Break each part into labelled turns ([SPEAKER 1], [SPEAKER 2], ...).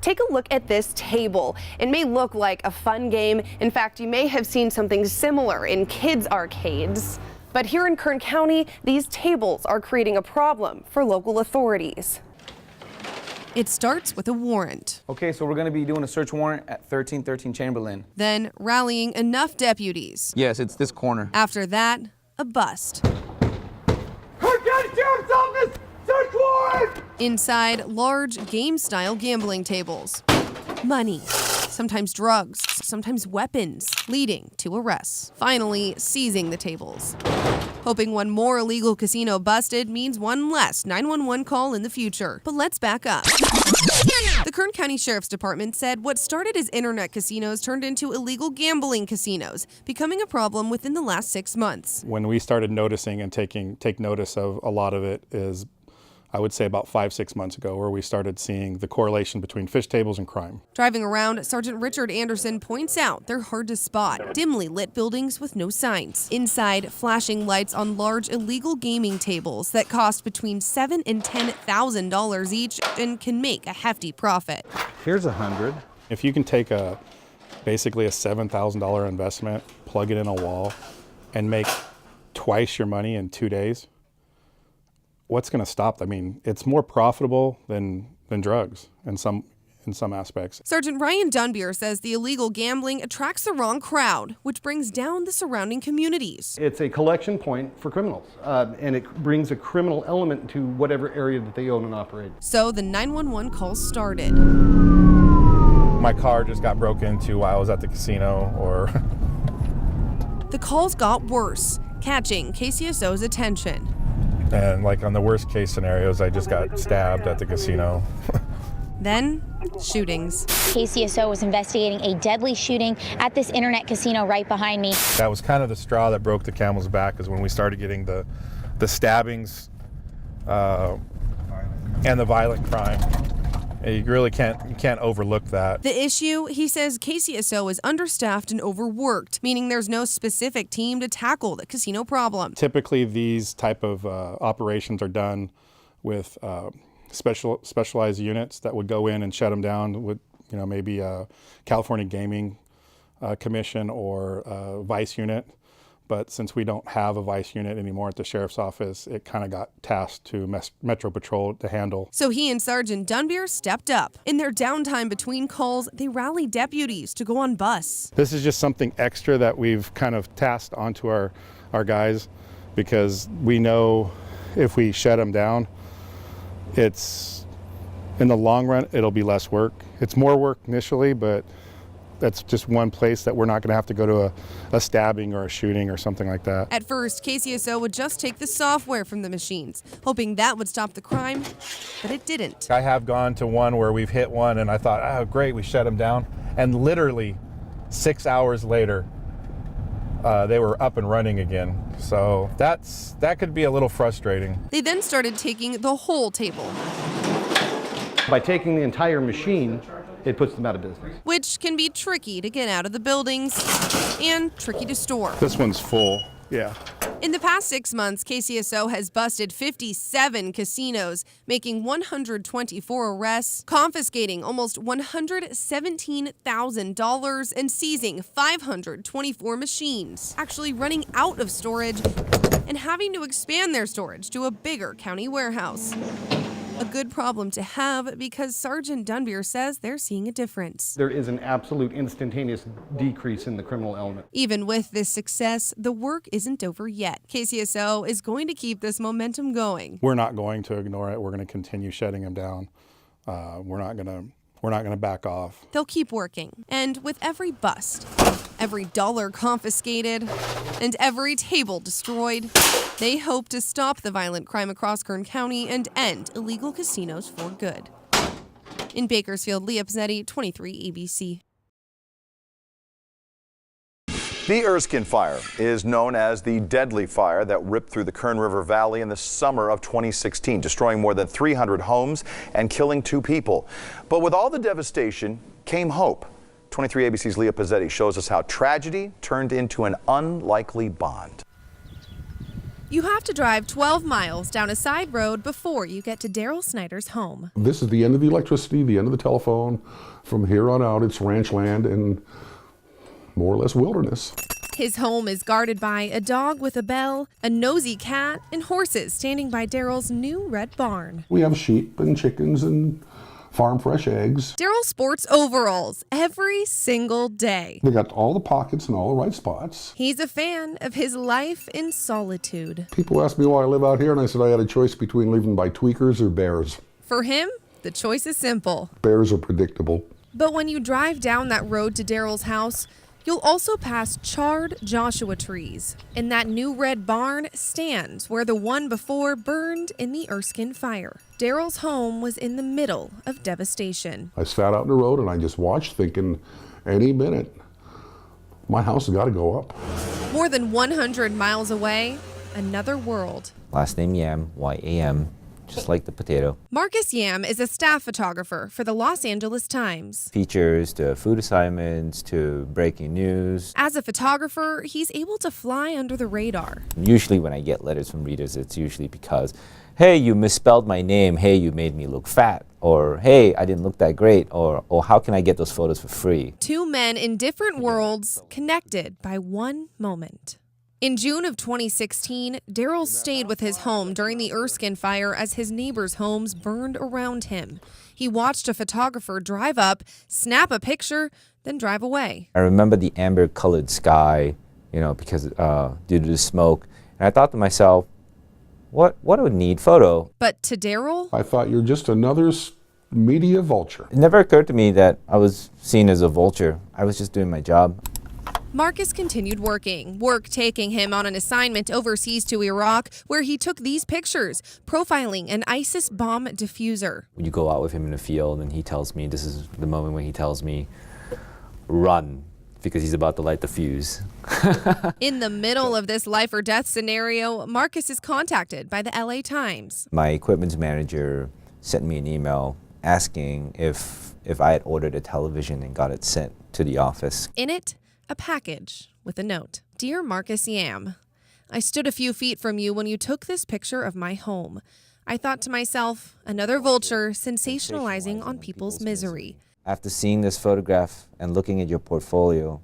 [SPEAKER 1] Take a look at this table. It may look like a fun game. In fact, you may have seen something similar in kids' arcades. But here in Kern County, these tables are creating a problem for local authorities. It starts with a warrant.
[SPEAKER 2] Okay, so we're going to be doing a search warrant at 1313 Chamberlain.
[SPEAKER 1] Then rallying enough deputies.
[SPEAKER 2] Yes, it's this corner.
[SPEAKER 1] After that, a bust.
[SPEAKER 2] Kern County Sheriff's Office! Search warrant!
[SPEAKER 1] Inside, large game-style gambling tables. Money, sometimes drugs, sometimes weapons, leading to arrests. Finally, seizing the tables. Hoping one more illegal casino busted means one less 911 call in the future. But let's back up. The Kern County Sheriff's Department said what started as internet casinos turned into illegal gambling casinos, becoming a problem within the last 6 months.
[SPEAKER 3] When we started noticing and take notice of a lot of it is, I would say, about 5-6 months ago, where we started seeing the correlation between fish tables and crime.
[SPEAKER 1] Driving around, Sergeant Richard Anderson points out they're hard to spot. Dimly lit buildings with no signs. Inside, flashing lights on large illegal gaming tables that cost between $7,000 and $10,000 each and can make a hefty profit.
[SPEAKER 4] Here's 100.
[SPEAKER 3] If you can take basically a $7,000 investment, plug it in a wall, and make twice your money in 2 days, what's going to stop? I mean, it's more profitable than drugs in some aspects.
[SPEAKER 1] Sergeant Ryan Dunbier says the illegal gambling attracts the wrong crowd, which brings down the surrounding communities.
[SPEAKER 4] It's a collection point for criminals, and it brings a criminal element to whatever area that they own and operate.
[SPEAKER 1] So the 911 calls started.
[SPEAKER 3] My car just got broke into while I was at the casino, or...
[SPEAKER 1] The calls got worse, catching KCSO's attention.
[SPEAKER 3] And like on the worst case scenarios, I just got stabbed at the casino.
[SPEAKER 1] Then, shootings.
[SPEAKER 5] KCSO was investigating a deadly shooting at this internet casino right behind me.
[SPEAKER 3] That was kind of the straw that broke the camel's back, is when we started getting the stabbings and the violent crime. You really can't overlook that.
[SPEAKER 1] The issue, he says KCSO is understaffed and overworked, meaning there's no specific team to tackle the casino problem.
[SPEAKER 3] Typically, these type of operations are done with specialized units that would go in and shut them down with, maybe a California Gaming Commission or a vice unit. But since we don't have a vice unit anymore at the sheriff's office, it kind of got tasked to Metro Patrol to handle.
[SPEAKER 1] So he and Sergeant Dunbier stepped up. In their downtime between calls, they rallied deputies to go on bus.
[SPEAKER 3] This is just something extra that we've kind of tasked onto our guys, because we know if we shut them down, it's, in the long run, it'll be less work. It's more work initially, but that's just one place that we're not going to have to go to a stabbing or a shooting or something like that.
[SPEAKER 1] At first, KCSO would just take the software from the machines, hoping that would stop the crime, but it didn't.
[SPEAKER 3] I have gone to one where we've hit one and I thought, oh great, we shut them down. And literally 6 hours later, they were up and running again. So that could be a little frustrating.
[SPEAKER 1] They then started taking the whole table.
[SPEAKER 4] By taking the entire machine, it puts them out of business.
[SPEAKER 1] Which can be tricky to get out of the buildings and tricky to store.
[SPEAKER 3] This one's full, yeah.
[SPEAKER 1] In the past 6 months, KCSO has busted 57 casinos, making 124 arrests, confiscating almost $117,000, and seizing 524 machines, actually running out of storage and having to expand their storage to a bigger county warehouse. A good problem to have, because Sergeant Dunbier says they're seeing a difference.
[SPEAKER 4] There is an absolute instantaneous decrease in the criminal element.
[SPEAKER 1] Even with this success, the work isn't over yet. KCSO is going to keep this momentum going.
[SPEAKER 3] We're not going to ignore it. We're going to continue shutting them down. We're not going to back off.
[SPEAKER 1] They'll keep working. And with every bust, every dollar confiscated, and every table destroyed, they hope to stop the violent crime across Kern County and end illegal casinos for good. In Bakersfield, Leah Pezzetti, 23 ABC.
[SPEAKER 6] The Erskine Fire is known as the deadly fire that ripped through the Kern River Valley in the summer of 2016, destroying more than 300 homes and killing 2 people. But with all the devastation came hope. 23 ABC's Leah Pezzetti shows us how tragedy turned into an unlikely bond.
[SPEAKER 1] You have to drive 12 miles down a side road before you get to Daryl Snyder's home.
[SPEAKER 7] This is the end of the electricity, the end of the telephone. From here on out, it's ranch land and more or less wilderness.
[SPEAKER 1] His home is guarded by a dog with a bell, a nosy cat, and horses standing by Daryl's new red barn.
[SPEAKER 7] We have sheep and chickens and farm fresh eggs.
[SPEAKER 1] Daryl sports overalls every single day.
[SPEAKER 7] They got all the pockets and all the right spots.
[SPEAKER 1] He's a fan of his life in solitude.
[SPEAKER 7] People ask me why I live out here, and I said I had a choice between living by tweakers or bears.
[SPEAKER 1] For him, the choice is simple.
[SPEAKER 7] Bears are predictable.
[SPEAKER 1] But when you drive down that road to Daryl's house, you'll also pass charred Joshua trees. And that new red barn stands where the one before burned in the Erskine fire. Daryl's home was in the middle of devastation.
[SPEAKER 7] I sat out in the road and I just watched, thinking any minute, my house has got to go up.
[SPEAKER 1] More than 100 miles away, another world.
[SPEAKER 8] Last name Yam, Y-A-M, just like the potato.
[SPEAKER 1] Marcus Yam is a staff photographer for the Los Angeles Times.
[SPEAKER 8] Features to food assignments to breaking news.
[SPEAKER 1] As a photographer, he's able to fly under the radar.
[SPEAKER 8] Usually when I get letters from readers, it's usually because, hey, you misspelled my name, hey, you made me look fat, or hey, I didn't look that great, or how can I get those photos for free?
[SPEAKER 1] Two men in different worlds, connected by one moment. In June of 2016, Daryl stayed with his home during the Erskine fire as his neighbors' homes burned around him. He watched a photographer drive up, snap a picture, then drive away.
[SPEAKER 8] I remember the amber-colored sky, because due to the smoke, and I thought to myself, what a neat photo.
[SPEAKER 1] But to Daryl,
[SPEAKER 7] I thought you're just another media vulture.
[SPEAKER 8] It never occurred to me that I was seen as a vulture. I was just doing my job.
[SPEAKER 1] Marcus continued working, work taking him on an assignment overseas to Iraq, where he took these pictures, profiling an ISIS bomb diffuser.
[SPEAKER 8] When you go out with him in the field and he tells me, this is the moment when he tells me, run, because he's about to light the fuse.
[SPEAKER 1] In the middle of this life or death scenario, Marcus is contacted by the LA Times.
[SPEAKER 8] My equipment manager sent me an email asking if I had ordered a television and got it sent to the office.
[SPEAKER 1] In it, a package with a note. Dear Marcus Yam, I stood a few feet from you when you took this picture of my home. I thought to myself, another vulture sensationalizing on people's misery.
[SPEAKER 8] After seeing this photograph and looking at your portfolio,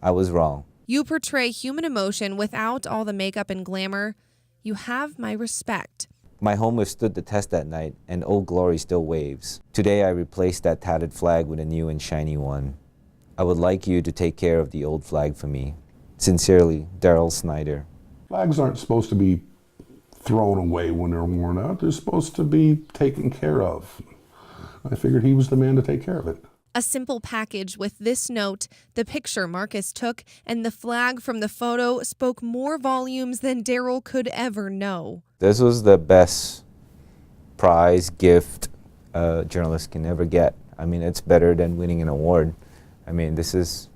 [SPEAKER 8] I was wrong.
[SPEAKER 1] You portray human emotion without all the makeup and glamour. You have my respect.
[SPEAKER 8] My home withstood the test that night, and Old Glory still waves. Today I replaced that tattered flag with a new and shiny one. I would like you to take care of the old flag for me. Sincerely, Daryl Snyder.
[SPEAKER 7] Flags aren't supposed to be thrown away when they're worn out. They're supposed to be taken care of. I figured he was the man to take care of it.
[SPEAKER 1] A simple package with this note, the picture Marcus took, and the flag from the photo spoke more volumes than Daryl could ever know.
[SPEAKER 8] This was the best prize gift a journalist can ever get. I mean, it's better than winning an award. I mean, this is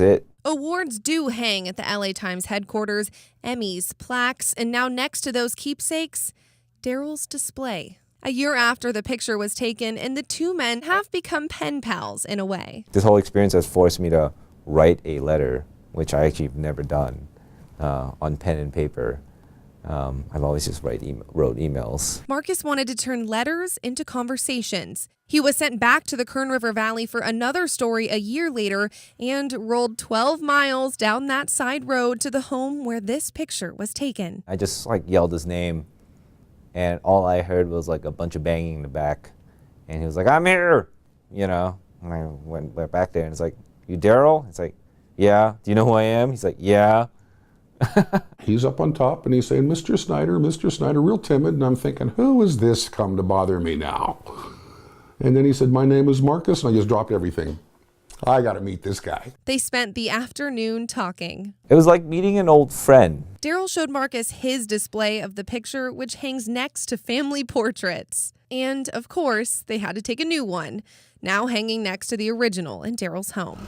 [SPEAKER 8] it.
[SPEAKER 1] Awards do hang at the LA Times headquarters, Emmys, plaques, and now next to those keepsakes, Daryl's display. A year after the picture was taken, and the two men have become pen pals in a way.
[SPEAKER 8] This whole experience has forced me to write a letter, which I actually have never done on pen and paper. I've always just wrote emails.
[SPEAKER 1] Marcus wanted to turn letters into conversations. He was sent back to the Kern River Valley for another story a year later and rolled 12 miles down that side road to the home where this picture was taken.
[SPEAKER 8] I just yelled his name, and all I heard was a bunch of banging in the back. And he was like, I'm here, And I went back there and it's like, you Daryl? It's like, yeah. Do you know who I am? He's like, yeah.
[SPEAKER 7] He's up on top and he's saying, Mr. Snyder, real timid. And I'm thinking, who is this come to bother me now? And then he said, my name is Marcus, and I just dropped everything. I got to meet this guy.
[SPEAKER 1] They spent the afternoon talking.
[SPEAKER 8] It was like meeting an old friend.
[SPEAKER 1] Daryl showed Marcus his display of the picture, which hangs next to family portraits. And, of course, they had to take a new one, now hanging next to the original in Daryl's home.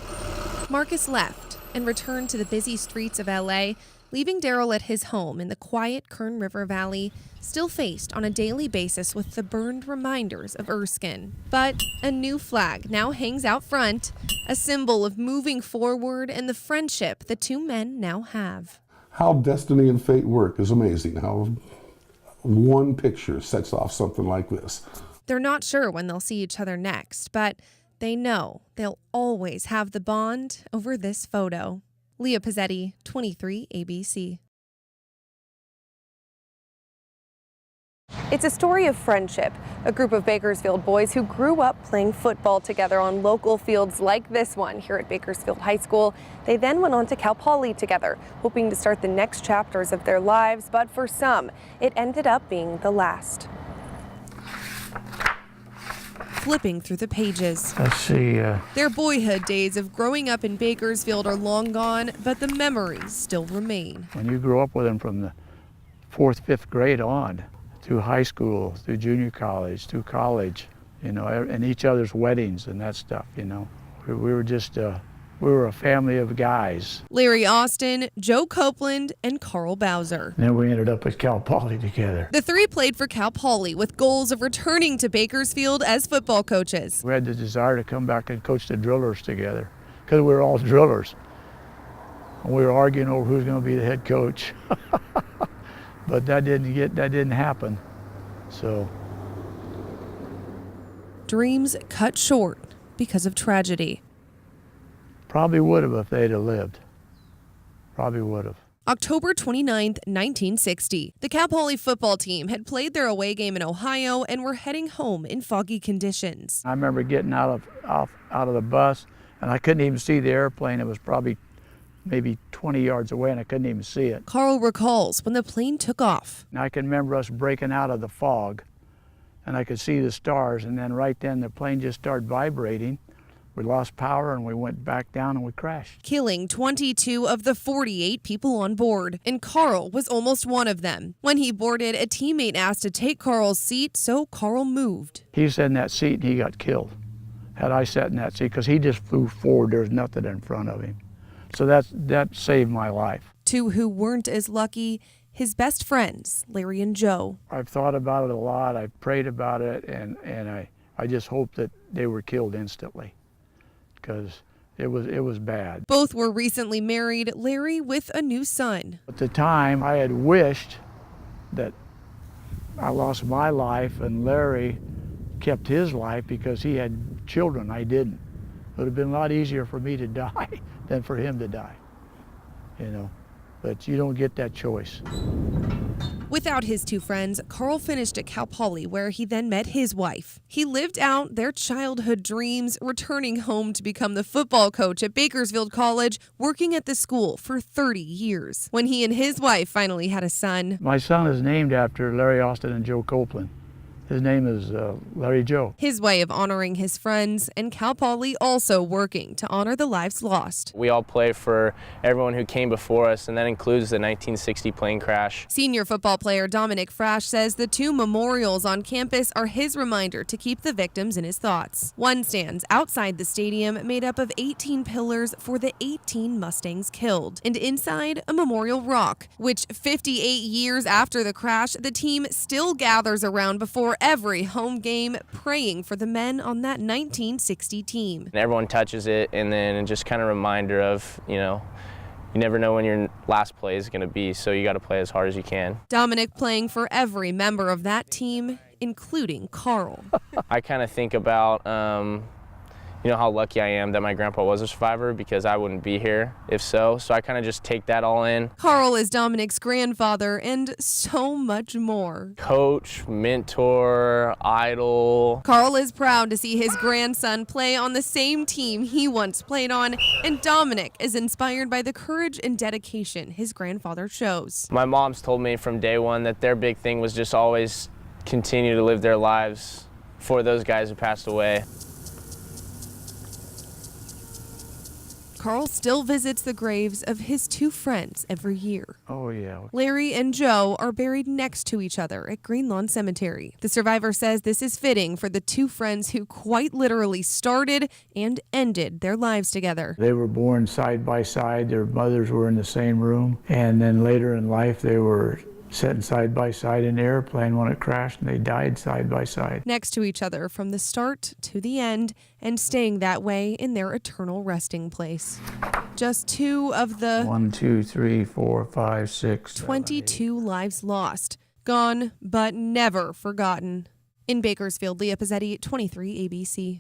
[SPEAKER 1] Marcus left and returned to the busy streets of LA, leaving Daryl at his home in the quiet Kern River Valley, still faced on a daily basis with the burned reminders of Erskine. But a new flag now hangs out front, a symbol of moving forward and the friendship the two men now have.
[SPEAKER 7] how destiny and fate work is amazing. How one picture sets off something like this.
[SPEAKER 1] They're not sure when they'll see each other next, but they know they'll always have the bond over this photo. Leah Pezzetti, 23 ABC. It's a story of friendship. A group of Bakersfield boys who grew up playing football together on local fields like this one here at Bakersfield High School. They then went on to Cal Poly together, hoping to start the next chapters of their lives, but for some, it ended up being the last. Flipping through the pages.
[SPEAKER 9] Let's see.
[SPEAKER 1] Their boyhood days of growing up in Bakersfield are long gone, but the memories still remain.
[SPEAKER 9] When you grew up with them from the 4th, 5th grade on, through high school, through junior college, through college, you know, and each other's weddings and that stuff, you know. We were just, we were a family of guys.
[SPEAKER 1] Larry Austin, Joe Copeland, and Carl Bowser.
[SPEAKER 9] And then we ended up at Cal Poly together.
[SPEAKER 1] The three played for Cal Poly with goals of returning to Bakersfield as football coaches.
[SPEAKER 9] We had the desire to come back and coach the drillers together because we were all drillers. And we were arguing over who's going to be the head coach. But that didn't happen. So
[SPEAKER 1] Dreams cut short because of tragedy.
[SPEAKER 9] probably would have if they'd have lived. Probably would have.
[SPEAKER 1] October 29th, 1960. The Cal Poly football team had played their away game in Ohio and were heading home in foggy conditions.
[SPEAKER 9] I remember getting out of the bus, and I couldn't even see the airplane. It was probably maybe 20 yards away, and I couldn't even see it.
[SPEAKER 1] Carl recalls when the plane took off.
[SPEAKER 9] And I can remember us breaking out of the fog, and I could see the stars, and then right then the plane just started vibrating. We lost power, and we went back down, and we crashed.
[SPEAKER 1] Killing 22 of the 48 people on board, and Carl was almost one of them. When he boarded, a teammate asked to take Carl's seat, so Carl moved.
[SPEAKER 9] He sat in that seat, and he got killed. Had I sat in that seat, because he just flew forward, there was nothing in front of him. So that saved my life.
[SPEAKER 1] Two who weren't as lucky, his best friends, Larry and Joe.
[SPEAKER 9] I've thought about it a lot, I've prayed about it, and I just hope that they were killed instantly, because it was bad.
[SPEAKER 1] Both were recently married, Larry with a new son.
[SPEAKER 9] At the time, I had wished that I lost my life and Larry kept his life because he had children. I didn't. It would have been a lot easier for me to die than for him to die, you know. But you don't get that choice.
[SPEAKER 1] Without his two friends, Carl finished at Cal Poly, where he then met his wife. He lived out their childhood dreams, returning home to become the football coach at Bakersfield College, working at the school for 30 years. When he and his wife finally had a son.
[SPEAKER 9] My son is named after Larry Austin and Joe Copeland. His name is Larry Joe.
[SPEAKER 1] His way of honoring his friends, and Cal Poly also working to honor the lives lost.
[SPEAKER 10] We all play for everyone who came before us, and that includes the 1960 plane crash.
[SPEAKER 1] Senior football player Dominic Frash says the two memorials on campus are his reminder to keep the victims in his thoughts. One stands outside the stadium, made up of 18 pillars for the 18 Mustangs killed, and inside a memorial rock, which 58 years after the crash, the team still gathers around before every home game, praying for the men on that 1960 team.
[SPEAKER 10] And everyone touches it, and then just kind of reminder of, you know, you never know when your last play is going to be, so you got to play as hard as you can.
[SPEAKER 1] Dominic playing for every member of that team, including Carl.
[SPEAKER 10] I kind of think about, you know, how lucky I am that my grandpa was a survivor, because I wouldn't be here if so. So I kind of just take that all in.
[SPEAKER 1] Carl is Dominic's grandfather and so much more.
[SPEAKER 10] Coach, mentor, idol.
[SPEAKER 1] Carl is proud to see his grandson play on the same team he once played on, and Dominic is inspired by the courage and dedication his grandfather shows.
[SPEAKER 10] My mom's told me from day one that their big thing was just always continue to live their lives for those guys who passed away.
[SPEAKER 1] Carl still visits the graves of his two friends every year.
[SPEAKER 9] Oh, yeah.
[SPEAKER 1] Larry and Joe are buried next to each other at Green Lawn Cemetery. The survivor says this is fitting for the two friends who quite literally started and ended their lives together.
[SPEAKER 9] They were born side by side. Their mothers were in the same room. And then later in life, they were sitting side by side in the airplane when it crashed, and they died side by side.
[SPEAKER 1] Next to each other from the start to the end, and staying that way in their eternal resting place. Just 2 of the
[SPEAKER 9] 1, 2, 3, 4, 5, 6,
[SPEAKER 1] 22 lives lost. Gone, but never forgotten. In Bakersfield, Leah Pezzetti, 23 ABC.